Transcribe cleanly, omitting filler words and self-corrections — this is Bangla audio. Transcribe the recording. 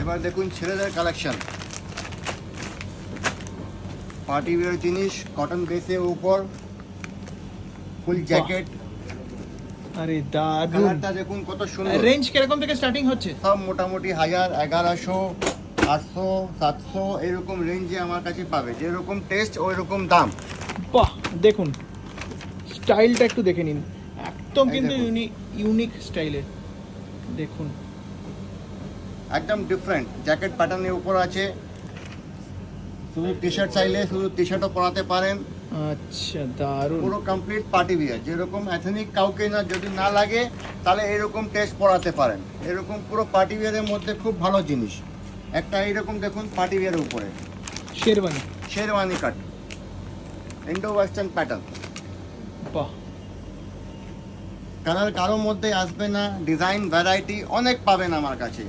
এবার দেখুন ছেলেদের কালেকশন, পার্টি ওয়্যার জিনিস, কটন বেসের উপর ফুল জ্যাকেট। আরে দারুন। কালারটা দেখুন কত সুন্দর। রেঞ্জ কিরকম থেকে স্টার্টিং হচ্ছে? সব মোটামুটি 1000, 1100, 800, 700 এরকম রেঞ্জে আমার কাছে পাবে। যেরকম টেস্ট ওই রকম দাম। বাহ, দেখুন স্টাইলটা একটু দেখে নিন, একদম এই কিন্তু দেখুন। ইউনিক স্টাইলের। দেখুন একদম ডিফারেন্ট জ্যাকেট প্যাটার্নের উপর আছে। শুধু টি শার্ট চাইলে শুধু টি শার্টও পরাতে পারেন। আচ্ছা দারুন। পুরো কমপ্লিট পার্টি বিয়ার, যেরকম এথনিক কাউকে না যদি না লাগে তাহলে এরকম টেস্ট পরাতে পারেন। এরকম পুরো পার্টি বিয়ারের মধ্যে খুব ভালো জিনিস। একটা এইরকম দেখুন পার্টি বিয়ারের উপরে শেরওয়ানি। শেরওয়ানি কাট, ইন্ডো ওয়েস্টার্ন প্যাটার্ন। বাহ, কালার কারোর মধ্যে আসবে না, ডিজাইন ভ্যারাইটি অনেক পাবেন আমার কাছে।